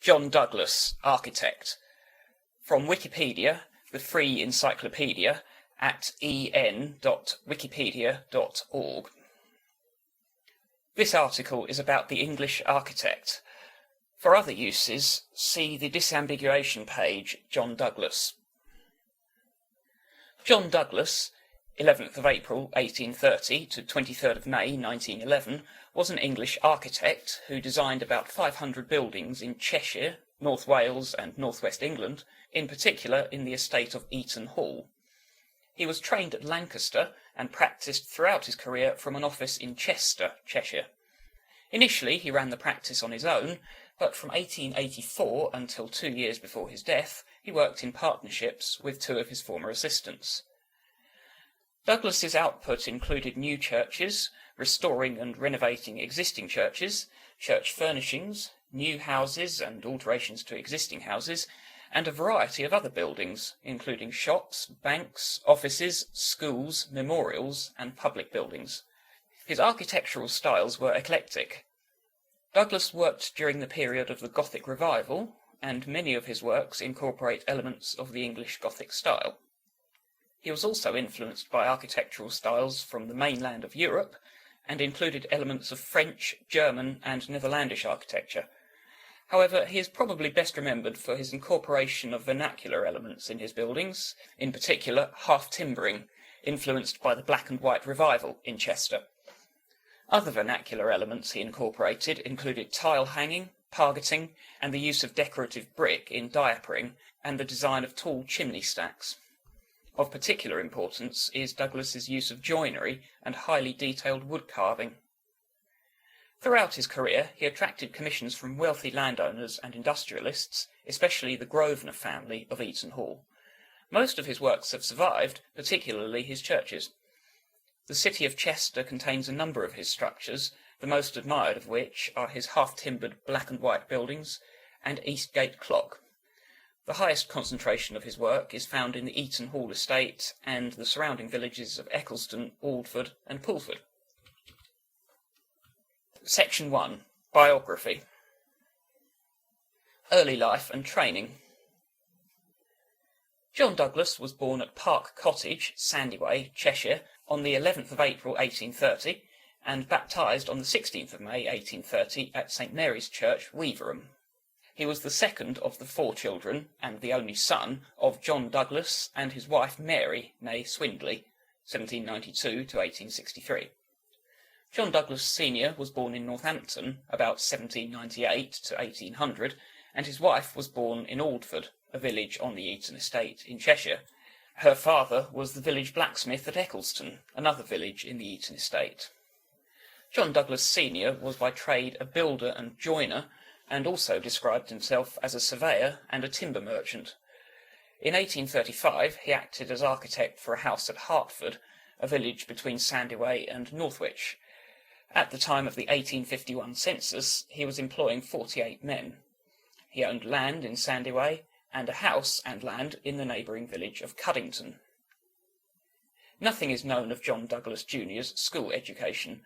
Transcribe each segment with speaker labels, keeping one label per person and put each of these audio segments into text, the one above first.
Speaker 1: John Douglas, architect. From Wikipedia, the free encyclopedia, at en.wikipedia.org. This article is about the English architect. For other uses, see the disambiguation page, John Douglas. John Douglas, 11th of April 1830 to 23rd of May 1911, was an English architect who designed about 500 buildings in Cheshire, North Wales and North West England, in particular in the estate of Eaton Hall. He was trained at Lancaster and practised throughout his career from an office in Chester, Cheshire. Initially he ran the practice on his own, but from 1884 until 2 years before his death he worked in partnerships with two of his former assistants. Douglas's output included new churches, restoring and renovating existing churches, church furnishings, new houses and alterations to existing houses, and a variety of other buildings, including shops, banks, offices, schools, memorials, and public buildings. His architectural styles were eclectic. Douglas worked during the period of the Gothic Revival, and many of his works incorporate elements of the English Gothic style. He was also influenced by architectural styles from the mainland of Europe, and included elements of French, German, and Netherlandish architecture. However, he is probably best remembered for his incorporation of vernacular elements in his buildings, in particular half-timbering, influenced by the Black and White Revival in Chester. Other vernacular elements he incorporated included tile hanging, pargeting, and the use of decorative brick in diapering, and the design of tall chimney stacks. Of particular importance is Douglas's use of joinery and highly detailed wood carving. Throughout his career, he attracted commissions from wealthy landowners and industrialists, especially the Grosvenor family of Eaton Hall. Most of his works have survived, particularly his churches. The city of Chester contains a number of his structures, the most admired of which are his half-timbered black and white buildings and Eastgate Clock. The highest concentration of his work is found in the Eaton Hall estate and the surrounding villages of Eccleston, Aldford and Pulford. Section 1. Biography. Early life and training. John Douglas was born at Park Cottage, Sandyway, Cheshire, on the 11th of April 1830, and baptised on the 16th of May 1830 at St Mary's Church, Weaverham. He was the second of the 4 children, and the only son, of John Douglas and his wife Mary, née Swindley, 1792 to 1863. John Douglas Sr. was born in Northampton about 1798 to 1800, and his wife was born in Aldford, a village on the Eaton estate in Cheshire. Her father was the village blacksmith at Eccleston, another village in the Eaton estate. John Douglas Sr. was by trade a builder and joiner, and also described himself as a surveyor and a timber merchant. In 1835 he acted as architect for a house at Hertford, a village between Sandyway and Northwich. At the time of the 1851 census he was employing 48 men. He owned land in Sandyway and a house and land in the neighbouring village of Cuddington. Nothing is known of John Douglas Jr.'s school education.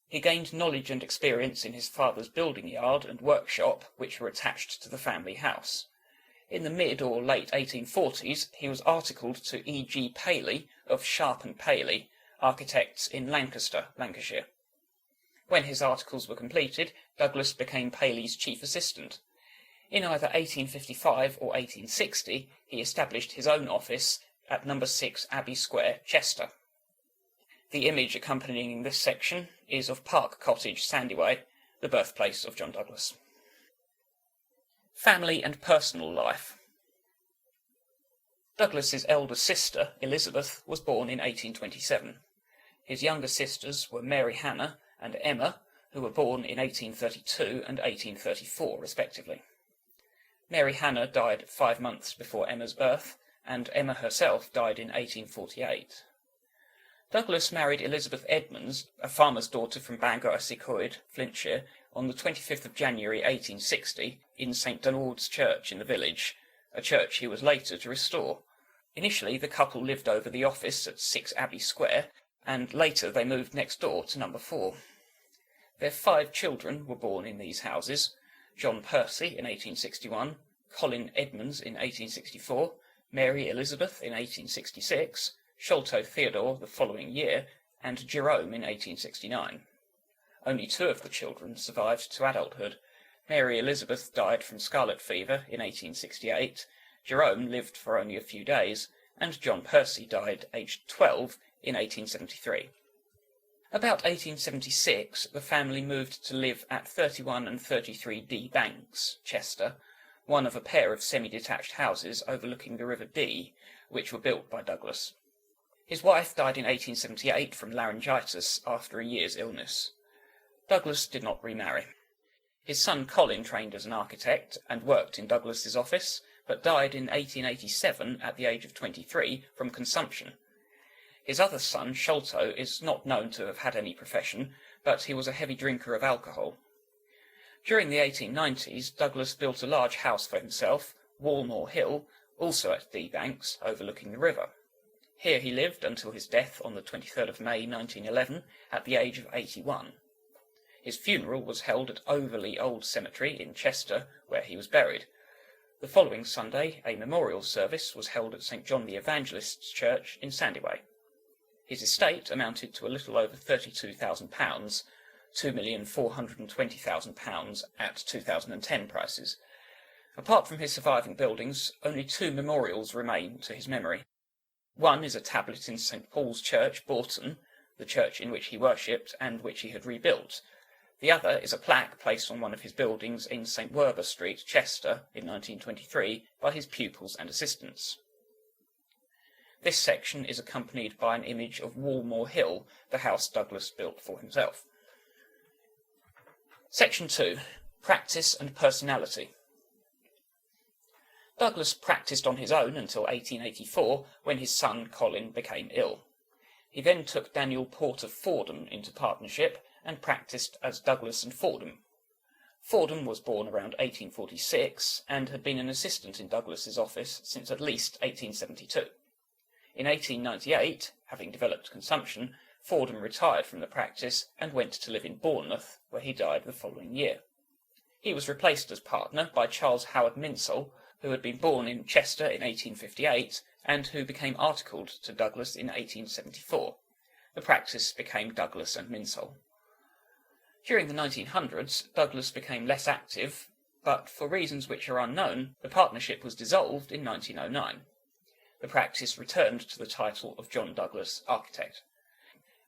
Speaker 1: He gained knowledge and experience in his father's building yard and workshop, which were attached to the family house. In the mid or late 1840s he was articled to E. G. Paley of Sharp and Paley, architects in Lancaster, Lancashire. When his articles were completed, Douglas became Paley's chief assistant. In either 1855 or 1860 he established his own office at No. 6 Abbey Square, Chester. The image accompanying this section is of Park Cottage, Sandyway, the birthplace of John Douglas. Family and personal life. Douglas's elder sister, Elizabeth, was born in 1827. His younger sisters were Mary Hannah and Emma, who were born in 1832 and 1834, respectively. Mary Hannah died 5 months before Emma's birth, and Emma herself died in 1848. Douglas married Elizabeth Edmonds, a farmer's daughter from Bangor Secoid, Flintshire, on the 25th of January 1860 in St Donald's Church in the village, a church he was later to restore. Initially the couple lived over the office at 6 Abbey Square, and later they moved next door to No. 4. Their 5 children were born in these houses. John Percy in 1861, Colin Edmonds in 1864, Mary Elizabeth in 1866, Sholto Theodore the following year, and Jerome in 1869. Only 2 of the children survived to adulthood. Mary Elizabeth died from scarlet fever in 1868, Jerome lived for only a few days, and John Percy died aged 12 in 1873. About 1876, the family moved to live at 31 and 33 D Banks, Chester, one of a pair of semi-detached houses overlooking the River Dee, which were built by Douglas. His wife died in 1878 from laryngitis after a year's illness. Douglas did not remarry. His son Colin trained as an architect and worked in Douglas's office, but died in 1887 at the age of 23 from consumption. His other son, Sholto, is not known to have had any profession, but he was a heavy drinker of alcohol. During the 1890s, Douglas built a large house for himself, Walmore Hill, also at D Banks, overlooking the river. Here he lived until his death on the 23rd of May 1911, at the age of 81. His funeral was held at Overley Old Cemetery in Chester, where he was buried. The following Sunday, a memorial service was held at St. John the Evangelist's Church in Sandyway. His estate amounted to a little over £32,000, £2,420,000 at 2010 prices. Apart from his surviving buildings, only 2 memorials remain to his memory. One is a tablet in St. Paul's Church, Bourton, the church in which he worshipped and which he had rebuilt. The other is a plaque placed on one of his buildings in St. Werburgh Street, Chester, in 1923 by his pupils and assistants. This section is accompanied by an image of Walmore Hill, the house Douglas built for himself. Section 2. Practice and Personality. Douglas practised on his own until 1884, when his son Colin became ill. He then took Daniel Porter Fordham into partnership and practised as Douglas and Fordham. Fordham was born around 1846 and had been an assistant in Douglas's office since at least 1872. In 1898, having developed consumption, Fordham retired from the practice and went to live in Bournemouth, where he died the following year. He was replaced as partner by Charles Howard Minsell, who had been born in Chester in 1858 and who became articled to Douglas in 1874. The practice became Douglas and Minsell. During the 1900s, Douglas became less active, but for reasons which are unknown, the partnership was dissolved in 1909. The practice returned to the title of John Douglas, Architect.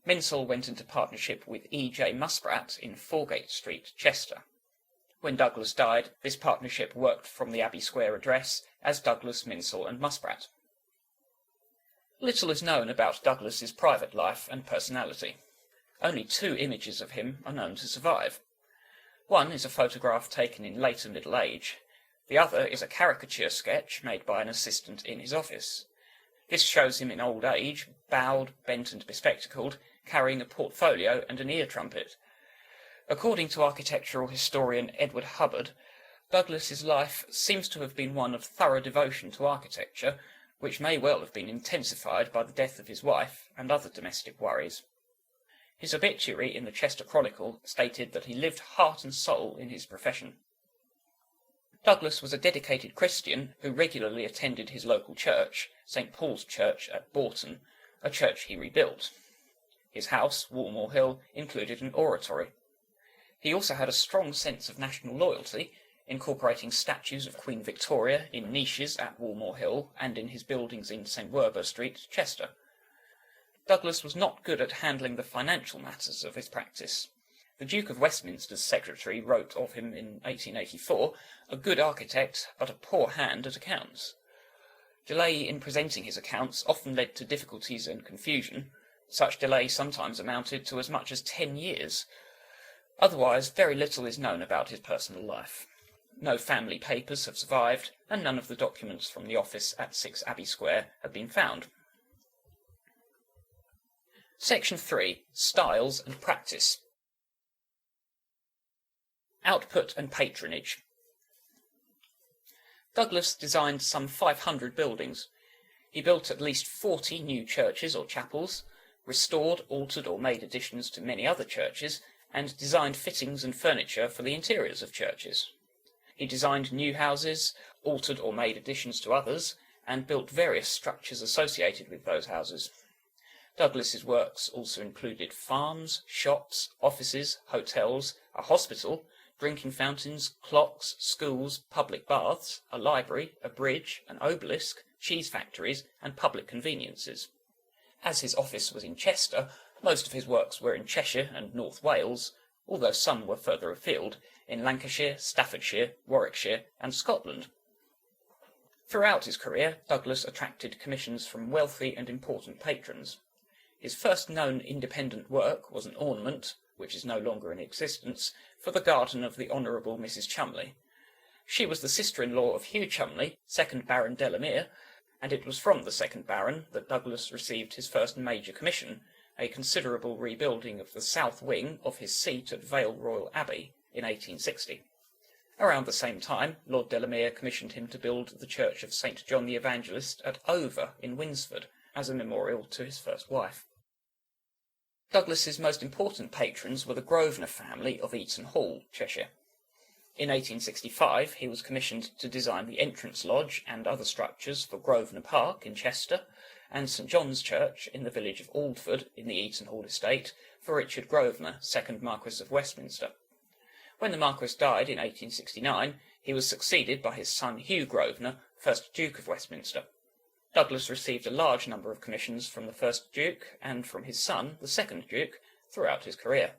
Speaker 1: Minsell went into partnership with E. J. Muspratt in Foregate Street, Chester. When Douglas died, this partnership worked from the Abbey Square address as Douglas, Minsell and Muspratt. Little is known about Douglas's private life and personality. Only 2 images of him are known to survive. One is a photograph taken in later middle age. The other is a caricature sketch made by an assistant in his office. This shows him in old age, bowed, bent and bespectacled, carrying a portfolio and an ear trumpet. According to architectural historian Edward Hubbard, Douglas's life seems to have been one of thorough devotion to architecture, which may well have been intensified by the death of his wife and other domestic worries. His obituary in the Chester Chronicle stated that he lived heart and soul in his profession. Douglas was a dedicated Christian who regularly attended his local church, St. Paul's Church at Bourton, a church he rebuilt. His house, Walmore Hill, included an oratory. He also had a strong sense of national loyalty, incorporating statues of Queen Victoria in niches at Walmore Hill and in his buildings in St. Werburgh Street, Chester. Douglas was not good at handling the financial matters of his practice. The Duke of Westminster's secretary wrote of him in 1884, a good architect, but a poor hand at accounts. Delay in presenting his accounts often led to difficulties and confusion. Such delay sometimes amounted to as much as 10 years. Otherwise, very little is known about his personal life. No family papers have survived, and none of the documents from the office at 6 Abbey Square have been found. Section 3. Styles and Practice. Output and Patronage. Douglas designed some 500 buildings. He built at least 40 new churches or chapels, restored, altered or made additions to many other churches, and designed fittings and furniture for the interiors of churches. He designed new houses, altered or made additions to others, and built various structures associated with those houses. Douglas's works also included farms, shops, offices, hotels, a hospital, drinking fountains, clocks, schools, public baths, a library, a bridge, an obelisk, cheese factories, and public conveniences. As his office was in Chester, most of his works were in Cheshire and North Wales, although some were further afield, in Lancashire, Staffordshire, Warwickshire, and Scotland. Throughout his career, Douglas attracted commissions from wealthy and important patrons. His first known independent work was an ornament, which is no longer in existence, for the garden of the Honourable Mrs. Cholmondeley. She was the sister-in-law of Hugh Cholmondeley, 2nd Baron Delamere, and it was from the 2nd Baron that Douglas received his first major commission, a considerable rebuilding of the south wing of his seat at Vale Royal Abbey in 1860. Around the same time, Lord Delamere commissioned him to build the church of St. John the Evangelist at Over in Winsford, as a memorial to his first wife. Douglas's most important patrons were the Grosvenor family of Eaton Hall, Cheshire. In 1865 he was commissioned to design the entrance lodge and other structures for Grosvenor Park in Chester, and St. John's Church in the village of Aldford in the Eaton Hall estate for Richard Grosvenor, 2nd Marquess of Westminster. When the Marquess died in 1869, he was succeeded by his son Hugh Grosvenor, 1st Duke of Westminster. Douglas received a large number of commissions from the 1st Duke and from his son, the 2nd Duke, throughout his career.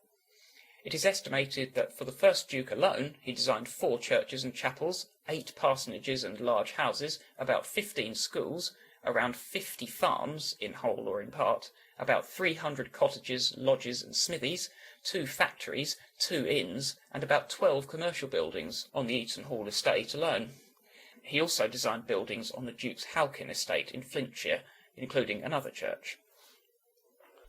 Speaker 1: It is estimated that for the 1st Duke alone he designed 4 churches and chapels, 8 parsonages and large houses, about 15 schools, around 50 farms, in whole or in part, about 300 cottages, lodges and smithies, 2 factories, 2 inns, and about 12 commercial buildings on the Eaton Hall estate alone. He also designed buildings on the Duke's Halkin estate in Flintshire, including another church.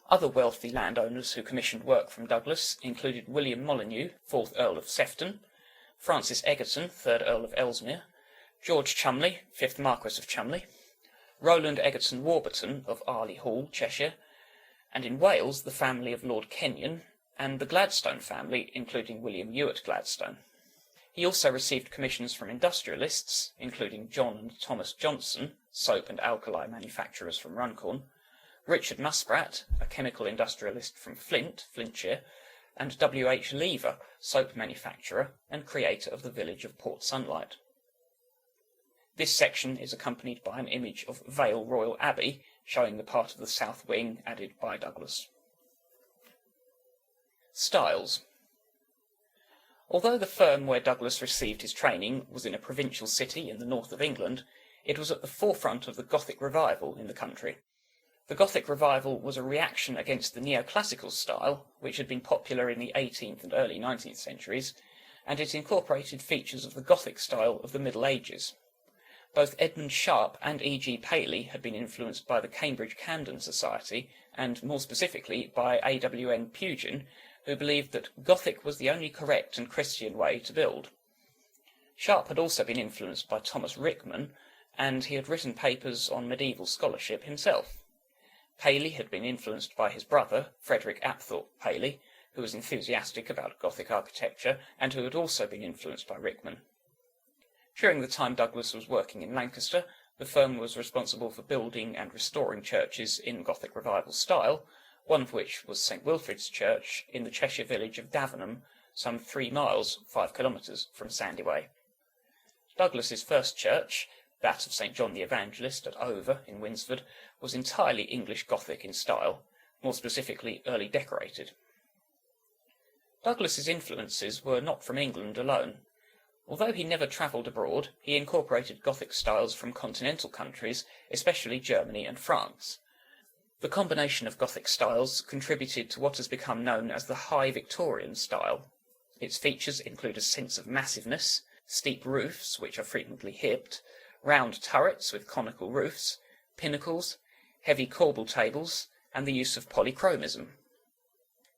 Speaker 1: Other wealthy landowners who commissioned work from Douglas included William Molyneux, 4th Earl of Sefton, Francis Egerton, 3rd Earl of Ellesmere, George Cholmondeley, 5th Marquess of Cholmondeley, Roland Egerton Warburton of Arley Hall, Cheshire, and in Wales the family of Lord Kenyon, and the Gladstone family, including William Ewart Gladstone. He also received commissions from industrialists, including John and Thomas Johnson, soap and alkali manufacturers from Runcorn, Richard Muspratt, a chemical industrialist from Flintshire, and W. H. Lever, soap manufacturer and creator of the village of Port Sunlight. This section is accompanied by an image of Vale Royal Abbey, showing the part of the south wing added by Douglas. Styles. Although the firm where Douglas received his training was in a provincial city in the north of England, it was at the forefront of the Gothic revival in the country. The Gothic revival was a reaction against the neoclassical style, which had been popular in the 18th and early 19th centuries, and it incorporated features of the Gothic style of the Middle Ages. Both Edmund Sharp and E. G. Paley had been influenced by the Cambridge Camden Society, and more specifically by A. W. N. Pugin, who believed that Gothic was the only correct and Christian way to build. Sharp had also been influenced by Thomas Rickman, and he had written papers on medieval scholarship himself. Paley had been influenced by his brother, Frederick Apthorpe Paley, who was enthusiastic about Gothic architecture, and who had also been influenced by Rickman. During the time Douglas was working in Lancaster, the firm was responsible for building and restoring churches in Gothic revival style, one of which was St. Wilfrid's Church in the Cheshire village of Davenham, some 3 miles, 5 kilometres from Sandyway. Douglas's first church, that of St. John the Evangelist at Over in Winsford, was entirely English Gothic in style, more specifically early decorated. Douglas's influences were not from England alone. Although he never travelled abroad, he incorporated Gothic styles from continental countries, especially Germany and France. The combination of Gothic styles contributed to what has become known as the High Victorian style. Its features include a sense of massiveness, steep roofs, which are frequently hipped, round turrets with conical roofs, pinnacles, heavy corbel tables, and the use of polychromism.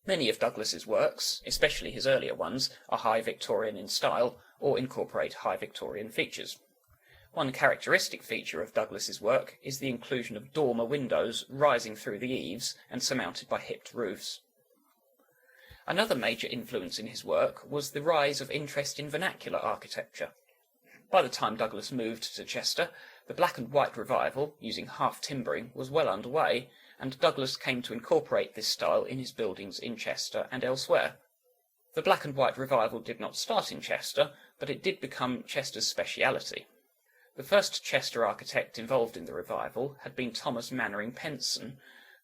Speaker 1: Many of Douglas's works, especially his earlier ones, are High Victorian in style or incorporate High Victorian features. One characteristic feature of Douglas's work is the inclusion of dormer windows rising through the eaves and surmounted by hipped roofs. Another major influence in his work was the rise of interest in vernacular architecture. By the time Douglas moved to Chester, the black and white revival, using half timbering, was well underway, and Douglas came to incorporate this style in his buildings in Chester and elsewhere. The black and white revival did not start in Chester, but it did become Chester's speciality. The first Chester architect involved in the revival had been Thomas Mannering Penson,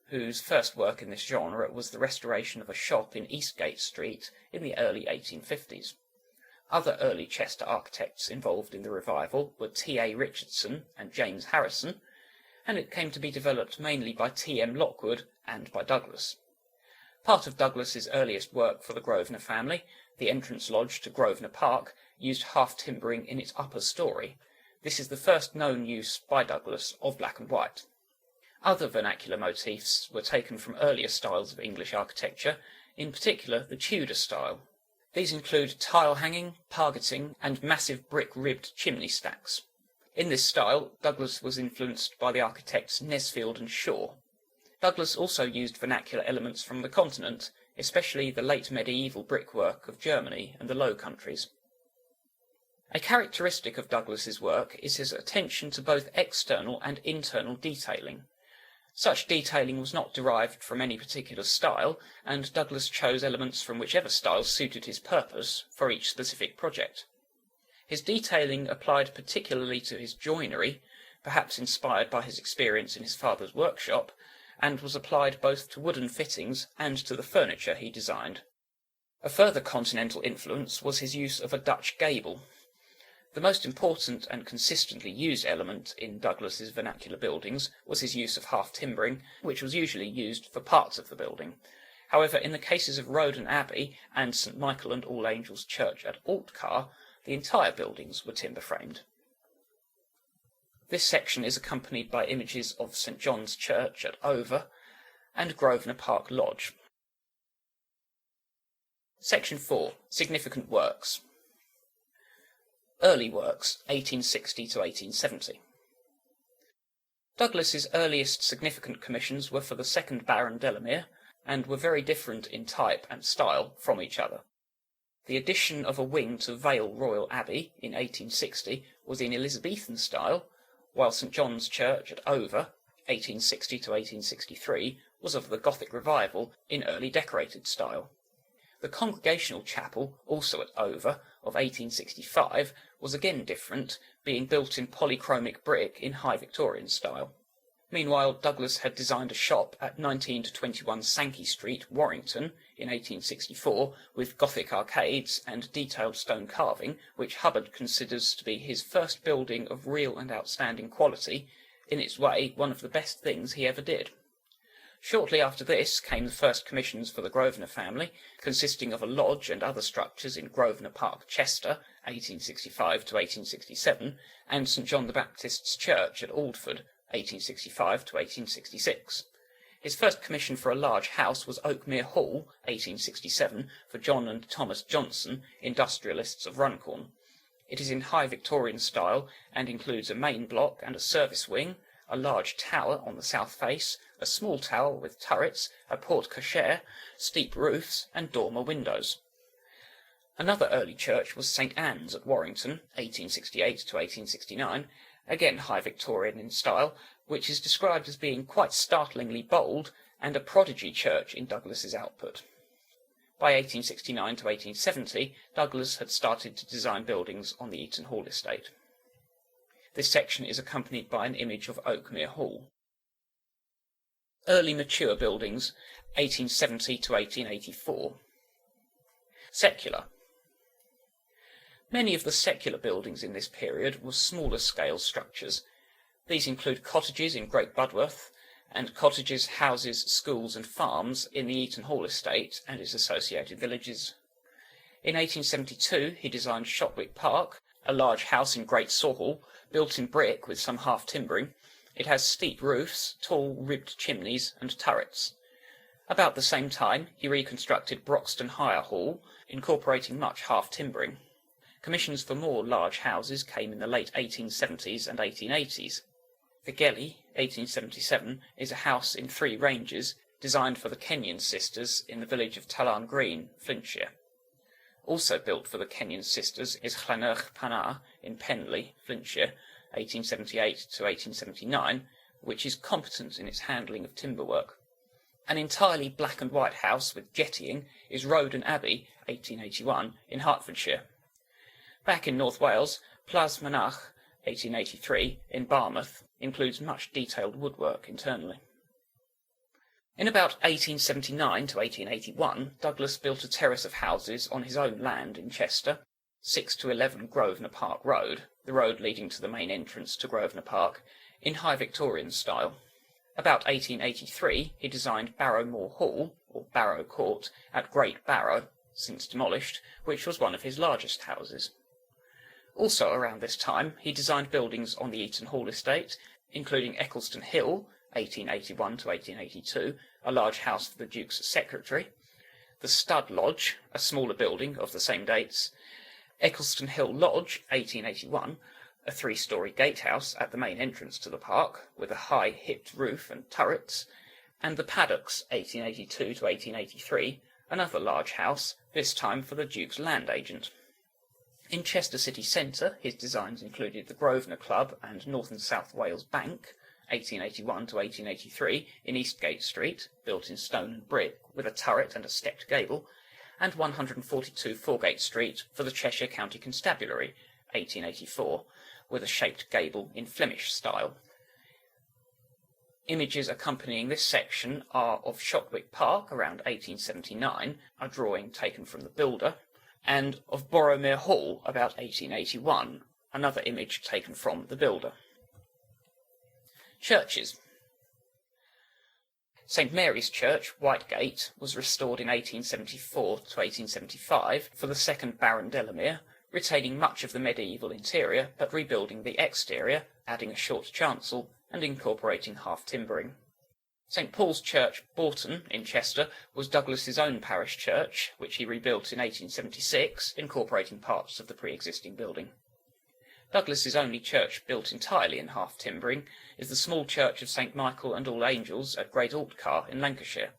Speaker 1: whose first work in this genre was the restoration of a shop in Eastgate Street in the early 1850s. Other early Chester architects involved in the revival were T. A. Richardson and James Harrison, and it came to be developed mainly by T. M. Lockwood and by Douglas. Part of Douglas's earliest work for the Grosvenor family, the entrance lodge to Grosvenor Park, used half timbering in its upper story. This is the first known use by Douglas of black and white. Other vernacular motifs were taken from earlier styles of English architecture, in particular the Tudor style. These include tile hanging, pargeting, and massive brick-ribbed chimney stacks. In this style, Douglas was influenced by the architects Nesfield and Shaw. Douglas also used vernacular elements from the continent, especially the late medieval brickwork of Germany and the Low Countries. A characteristic of Douglas's work is his attention to both external and internal detailing. Such detailing was not derived from any particular style, and Douglas chose elements from whichever style suited his purpose for each specific project. His detailing applied particularly to his joinery, perhaps inspired by his experience in his father's workshop, and was applied both to wooden fittings and to the furniture he designed. A further continental influence was his use of a Dutch gable. The most important and consistently used element in Douglas's vernacular buildings was his use of half timbering, which was usually used for parts of the building. However, in the cases of Roden Abbey and St Michael and All Angels Church at Altcar, the entire buildings were timber-framed. This section is accompanied by images of St John's Church at Over and Grosvenor Park Lodge. Section 4. Significant Works. Early works, 1860 to 1870. Douglas's earliest significant commissions were for the second Baron Delamere, and were very different in type and style from each other. The addition of a wing to Vale Royal Abbey in 1860 was in Elizabethan style, while St John's Church at Over, 1860 to 1863, was of the Gothic revival in early decorated style. The Congregational Chapel, also at Over, of 1865, was again different, being built in polychromic brick in High Victorian style. Meanwhile, Douglas had designed a shop at 19 to 21 Sankey Street, Warrington, in 1864, with Gothic arcades and detailed stone carving, which Hubbard considers to be his first building of real and outstanding quality, in its way one of the best things he ever did. Shortly after this came the first commissions for the Grosvenor family, consisting of a lodge and other structures in Grosvenor Park, Chester, 1865 to 1867, and St John the Baptist's Church at Aldford, 1865 to 1866. His first commission for a large house was Oakmere Hall, 1867, for John and Thomas Johnson, industrialists of Runcorn. It is in High Victorian style and includes a main block and a service wing, a large tower on the south face, a small tower with turrets, a porte cochere, steep roofs, and dormer windows. Another early church was St Anne's at Warrington, 1868 to 1869, again High Victorian in style, which is described as being quite startlingly bold, and a prodigy church in Douglas's output. By 1869 to 1870, Douglas had started to design buildings on the Eaton Hall estate. This section is accompanied by an image of Oakmere Hall. Early mature buildings, 1870 to 1884. Secular. Many of the secular buildings in this period were smaller scale structures. These include cottages in Great Budworth, and cottages, houses, schools and farms in the Eaton Hall estate and its associated villages. In 1872 he designed Shotwick Park, a large house in Great Sawhall, built in brick with some half timbering. It has steep roofs, tall ribbed chimneys and turrets. About the same time he reconstructed Broxton Higher Hall, incorporating much half timbering. Commissions for more large houses came in the late 1870s and 1880s. The Gelly, 1877, is a house in 3 ranges, designed for the Kenyon sisters in the village of Tallarn Green, Flintshire. Also built for the Kenyon sisters is Llanyrch Panar in Penley, Flintshire, 1878 to 1879, which is competent in its handling of timber work. An entirely black and white house with jettying is Roden Abbey, 1881, in Hertfordshire. Back in North Wales, Plas Mynach, 1883, in Barmouth, includes much detailed woodwork internally. In about 1879 to 1881, Douglas built a terrace of houses on his own land in Chester, 6 to 11 Grosvenor Park Road, the road leading to the main entrance to Grosvenor Park, in High Victorian style. About 1883, he designed Barrowmore Hall, or Barrow Court, at Great Barrow, since demolished, which was one of his largest houses. Also around this time, he designed buildings on the Eaton Hall estate, including Eccleston Hill, 1881 to 1882, a large house for the Duke's secretary, the Stud Lodge, a smaller building of the same dates, Eccleston Hill Lodge, 1881, a three-storey gatehouse at the main entrance to the park, with a high hipped roof and turrets, and the Paddocks, 1882 to 1883, another large house, this time for the Duke's land agent. In Chester city centre, his designs included the Grosvenor Club and North and South Wales Bank, 1881 to 1883, in Eastgate Street, built in stone and brick, with a turret and a stepped gable, and 142 Foregate Street for the Cheshire County Constabulary, 1884, with a shaped gable in Flemish style. Images accompanying this section are of Shotwick Park around 1879, a drawing taken from the builder, and of Borrowmere Hall about 1881, another image taken from the builder. Churches. St Mary's Church, Whitegate, was restored in 1874 to 1875 for the second Baron Delamere, retaining much of the medieval interior but rebuilding the exterior, adding a short chancel and incorporating half-timbering. St Paul's Church, Bourton, in Chester, was Douglas's own parish church, which he rebuilt in 1876, incorporating parts of the pre-existing building. Douglas's only church built entirely in half-timbering is the small church of St Michael and All Angels at Great Altcar in Lancashire.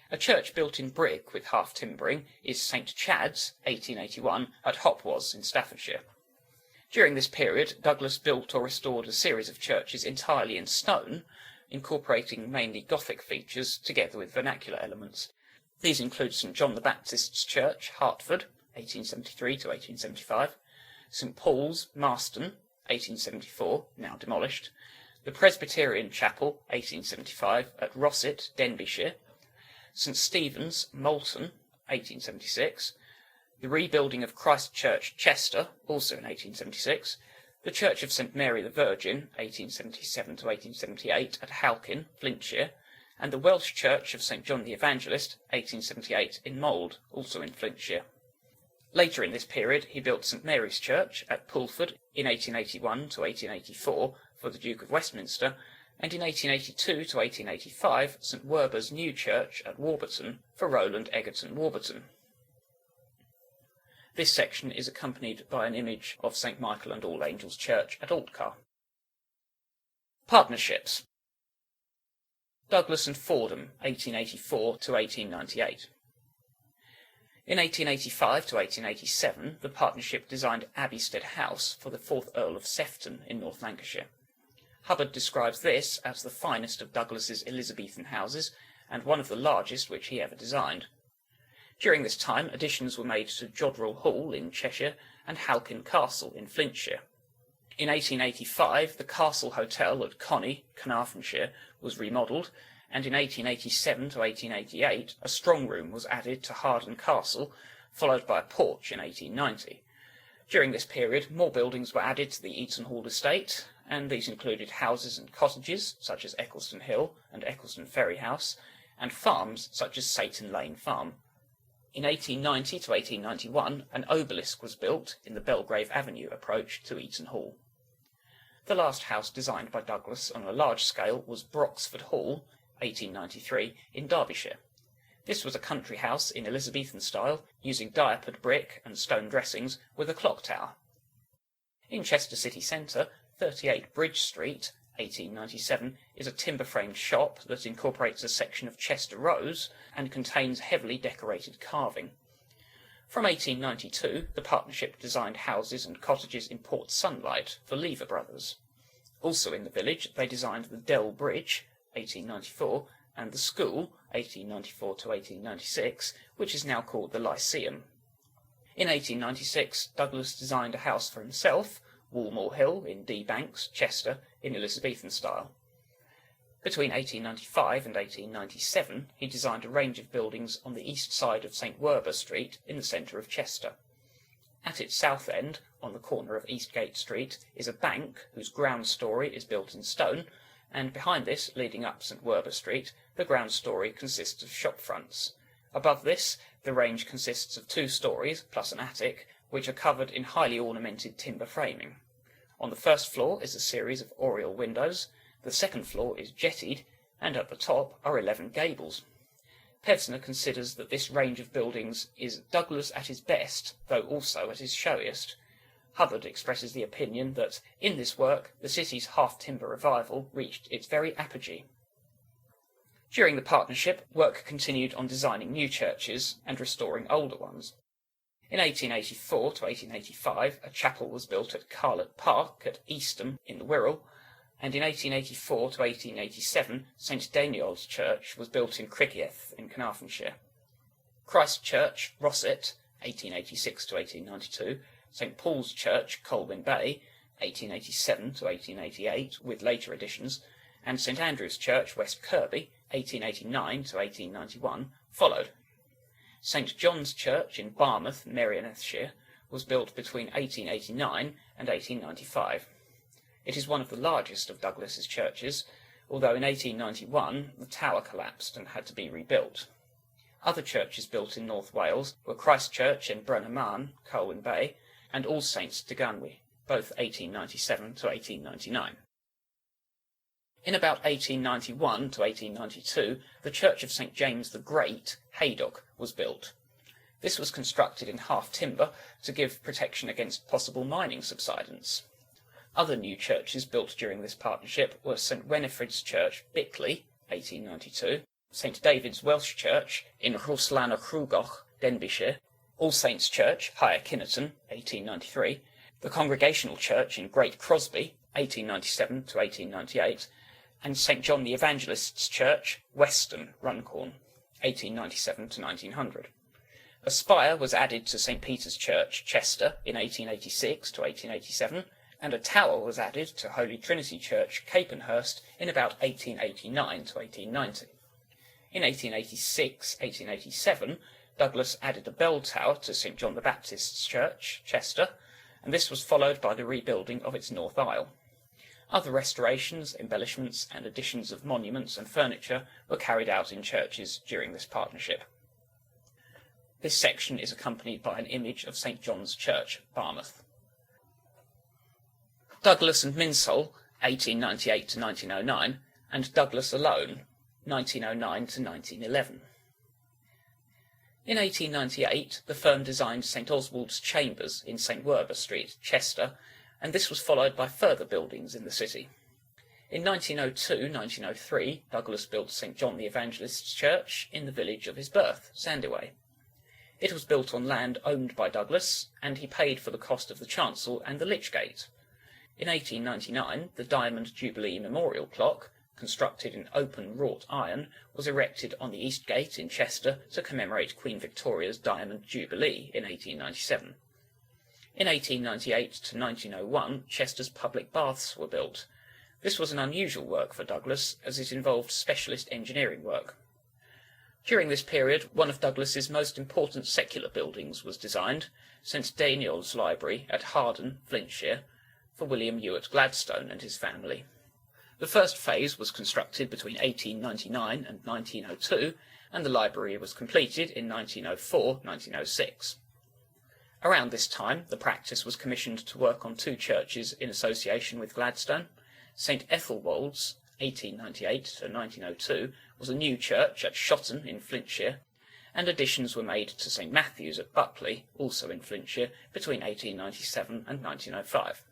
Speaker 1: A church built in brick with half-timbering is St Chad's, 1881, at Hopwas in Staffordshire. During this period, Douglas built or restored a series of churches entirely in stone, incorporating mainly Gothic features together with vernacular elements. These include St John the Baptist's Church, Hertford, 1873 to 1875, St Paul's, Marston, 1874, now demolished, the Presbyterian Chapel, 1875, at Rossett, Denbighshire, St Stephen's, Moulton, 1876, the rebuilding of Christ Church, Chester, also in 1876, the Church of St Mary the Virgin, 1877 to 1878, at Halkin, Flintshire, and the Welsh Church of St John the Evangelist, 1878, in Mould, also in Flintshire. Later in this period, he built St Mary's Church at Pulford in 1881 to 1884 for the Duke of Westminster, and in 1882 to 1885 St Werburgh's new church at Warburton for Rowland Egerton Warburton. This section is accompanied by an image of St Michael and All Angels Church at Altcar. Partnerships. Douglas and Fordham, 1884 to 1898. In 1885 to 1887, the partnership designed Abbeystead House for the 4th Earl of Sefton in North Lancashire. Hubbard describes this as the finest of Douglas's Elizabethan houses, and one of the largest which he ever designed. During this time, additions were made to Jodrell Hall in Cheshire and Halkin Castle in Flintshire. In 1885, the Castle Hotel at Connie, Carnarvonshire, was remodelled, and in 1887 to 1888 a strong room was added to Harden Castle, followed by a porch in 1890. During this period, more buildings were added to the Eaton Hall estate, and these included houses and cottages, such as Eccleston Hill and Eccleston Ferry House, and farms, such as Satan Lane Farm. In 1890 to 1891, an obelisk was built in the Belgrave Avenue approach to Eaton Hall. The last house designed by Douglas on a large scale was Broxford Hall, 1893, in Derbyshire. This was a country house in Elizabethan style, using diapered brick and stone dressings, with a clock tower. In Chester city centre, 38 Bridge Street, 1897, is a timber-framed shop that incorporates a section of Chester Rose and contains heavily decorated carving. From 1892, the partnership designed houses and cottages in Port Sunlight for Lever Brothers. Also in the village, they designed the Dell Bridge, 1894, and the school, 1894 to 1896, which is now called the Lyceum. In 1896, Douglas designed a house for himself, Woolmore Hill in D Banks, Chester, in Elizabethan style. Between 1895 and 1897, he designed a range of buildings on the east side of St Werburgh Street in the centre of Chester. At its south end, on the corner of Eastgate Street, is a bank whose ground story is built in stone, and behind this, leading up St Werburgh Street, the ground story consists of shop fronts. Above this, the range consists of 2 stories, plus an attic, which are covered in highly ornamented timber framing. On the first floor is a series of oriel windows, the second floor is jettied, and at the top are 11 gables. Pevsner considers that this range of buildings is Douglas at his best, though also at his showiest. Hubbard expresses the opinion that, in this work, the city's half-timber revival reached its very apogee. During the partnership, work continued on designing new churches and restoring older ones. In 1884 to 1885, a chapel was built at Carlett Park at Eastham in the Wirral, and in 1884 to 1887, St Dainiol's Church was built in Criccieth in Carnarvonshire. Christ Church, Rosset, 1886 to 1892, St Paul's Church, Colwyn Bay, 1887 to 1888, with later additions, and St Andrew's Church, West Kirby, 1889 to 1891, followed. St John's Church in Barmouth, Merionethshire, was built between 1889 and 1895. It is one of the largest of Douglas's churches, although in 1891 the tower collapsed and had to be rebuilt. Other churches built in North Wales were Christ Church in Bryn-y-Mawr, Colwyn Bay, and All Saints de Ganwy, both 1897 to 1899. In about 1891 to 1892, the Church of St James the Great, Haydock, was built. This was constructed in half timber to give protection against possible mining subsidence. Other new churches built during this partnership were St Winifred's Church, Bickley, 1892, St David's Welsh Church in Rhwslanach, Denbighshire, All Saints Church, Higher Kinnerton, 1893, the Congregational Church in Great Crosby, 1897 to 1898, and St John the Evangelist's Church, Weston, Runcorn, 1897 to 1900. A spire was added to St Peter's Church, Chester, in 1886 to 1887, and a tower was added to Holy Trinity Church, Capenhurst, in about 1889 to 1890. In 1886-1887, Douglas added a bell tower to St John the Baptist's Church, Chester, and this was followed by the rebuilding of its north aisle. Other restorations, embellishments, and additions of monuments and furniture were carried out in churches during this partnership. This section is accompanied by an image of St John's Church, Barmouth. Douglas and Minshull, 1898 to 1909, and Douglas alone, 1909 to 1911. In 1898, the firm designed St Oswald's Chambers in St Werburgh Street, Chester, and this was followed by further buildings in the city. In 1902-1903, Douglas built St John the Evangelist's Church in the village of his birth, Sandyway. It was built on land owned by Douglas, and he paid for the cost of the chancel and the lich gate. In 1899, the Diamond Jubilee Memorial Clock, constructed in open wrought iron, was erected on the East Gate in Chester to commemorate Queen Victoria's Diamond Jubilee in 1897. In 1898 to 1901, Chester's public baths were built. This was an unusual work for Douglas, as it involved specialist engineering work. During this period, one of Douglas's most important secular buildings was designed, St Dainiol's Library at Harden, Flintshire, for William Ewart Gladstone and his family. The first phase was constructed between 1899 and 1902, and the library was completed in 1904-1906. Around this time, the practice was commissioned to work on 2 churches in association with Gladstone. St Ethelwold's, 1898 to 1902, was a new church at Shotton in Flintshire, and additions were made to St Matthew's at Buckley, also in Flintshire, between 1897 and 1905.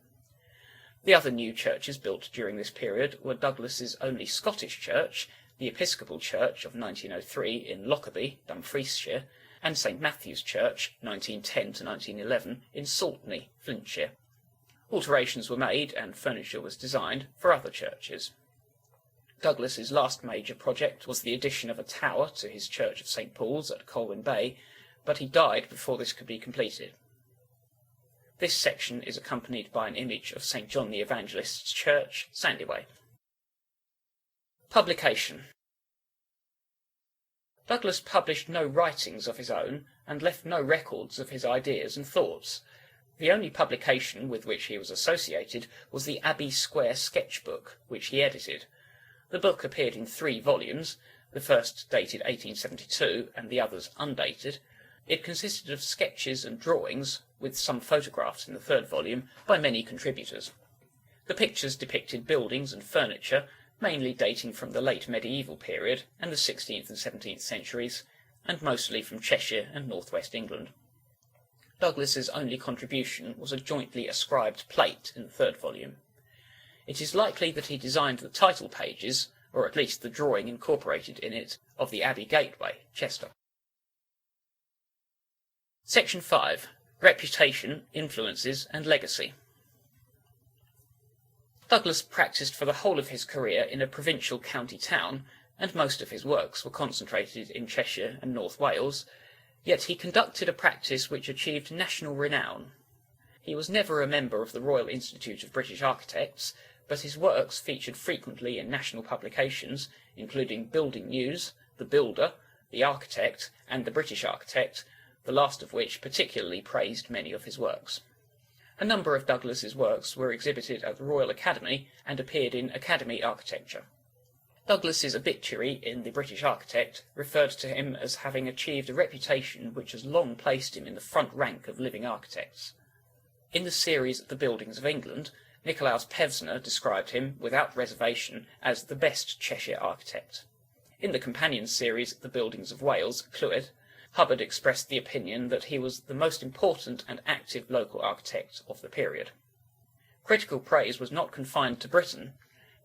Speaker 1: The other new churches built during this period were Douglas's only Scottish church, the Episcopal Church of 1903 in Lockerbie, Dumfriesshire, and St Matthew's Church, 1910 to 1911, in Saltney, Flintshire. Alterations were made and furniture was designed for other churches. Douglas's last major project was the addition of a tower to his Church of St Paul's at Colwyn Bay, but he died before this could be completed. This section is accompanied by an image of St John the Evangelist's Church, Sandyway. Publication. Douglas published no writings of his own and left no records of his ideas and thoughts. The only publication with which he was associated was the Abbey Square sketchbook, which he edited. The book appeared in 3 volumes, the first dated 1872 and the others undated. It consisted of sketches and drawings, with some photographs in the 3rd volume, by many contributors. The pictures depicted buildings and furniture, mainly dating from the late medieval period and the 16th and 17th centuries, and mostly from Cheshire and northwest England. Douglas's only contribution was a jointly ascribed plate in the 3rd volume. It is likely that he designed the title pages, or at least the drawing incorporated in it, of the Abbey Gateway, Chester. Section 5. Reputation, Influences and Legacy. Douglas practised for the whole of his career in a provincial county town, and most of his works were concentrated in Cheshire and North Wales, yet he conducted a practice which achieved national renown. He was never a member of the Royal Institute of British Architects, but his works featured frequently in national publications, including Building News, The Builder, The Architect, and The British Architect, the last of which particularly praised many of his works. A number of Douglas's works were exhibited at the Royal Academy and appeared in Academy Architecture. Douglas's obituary in The British Architect referred to him as having achieved a reputation which has long placed him in the front rank of living architects. In the series The Buildings of England, Nicolaus Pevsner described him, without reservation, as the best Cheshire architect. In the companion series The Buildings of Wales, Clwyd, Hubbard expressed the opinion that he was the most important and active local architect of the period. Critical praise was not confined to Britain.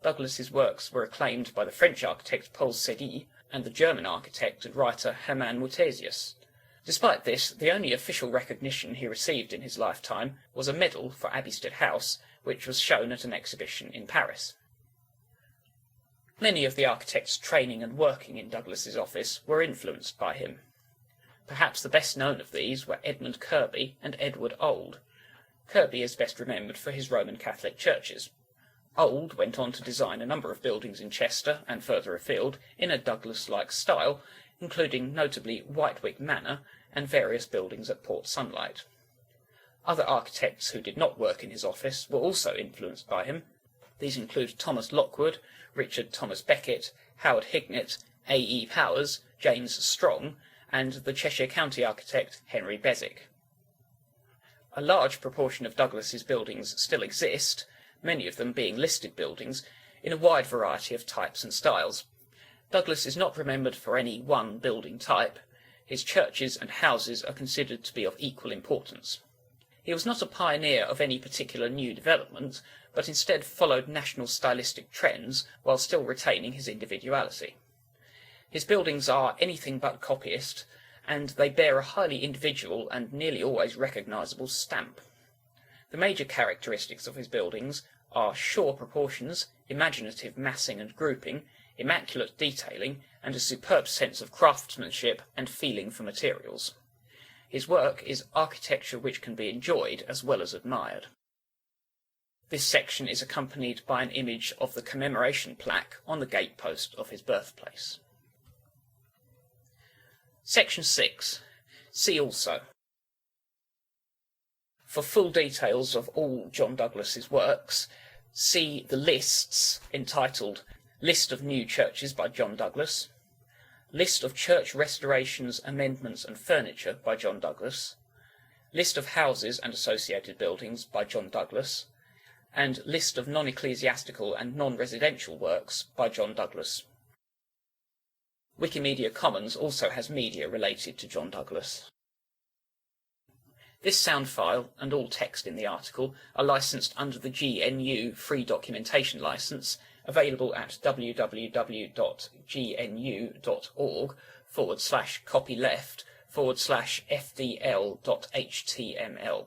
Speaker 1: Douglas's works were acclaimed by the French architect Paul Sédis and the German architect and writer Hermann Mutesius. Despite this, the only official recognition he received in his lifetime was a medal for Abbeystead House, which was shown at an exhibition in Paris. Many of the architects training and working in Douglas's office were influenced by him. Perhaps the best known of these were Edmund Kirby and Edward Old. Kirby is best remembered for his Roman Catholic churches. Old went on to design a number of buildings in Chester and further afield in a Douglas-like style, including notably Whitewick Manor and various buildings at Port Sunlight. Other architects who did not work in his office were also influenced by him. These include Thomas Lockwood, Richard Thomas Beckett, Howard Hignett, A. E. Powers, James Strong, and the Cheshire County architect Henry Beswick. A large proportion of Douglas's buildings still exist, many of them being listed buildings, in a wide variety of types and styles. Douglas is not remembered for any one building type. His churches and houses are considered to be of equal importance. He was not a pioneer of any particular new development, but instead followed national stylistic trends while still retaining his individuality. His buildings are anything but copyist, and they bear a highly individual and nearly always recognisable stamp. The major characteristics of his buildings are sure proportions, imaginative massing and grouping, immaculate detailing, and a superb sense of craftsmanship and feeling for materials. His work is architecture which can be enjoyed as well as admired. This section is accompanied by an image of the commemoration plaque on the gatepost of his birthplace. Section 6. See also. For full details of all John Douglas's works, see the lists entitled List of New Churches by John Douglas, List of Church Restorations, Amendments and Furniture by John Douglas, List of Houses and Associated Buildings by John Douglas, and List of Non-Ecclesiastical and Non-Residential Works by John Douglas. Wikimedia Commons also has media related to John Douglas. This sound file and all text in the article are licensed under the GNU Free Documentation License, available at www.gnu.org/copyleft/fdl.html.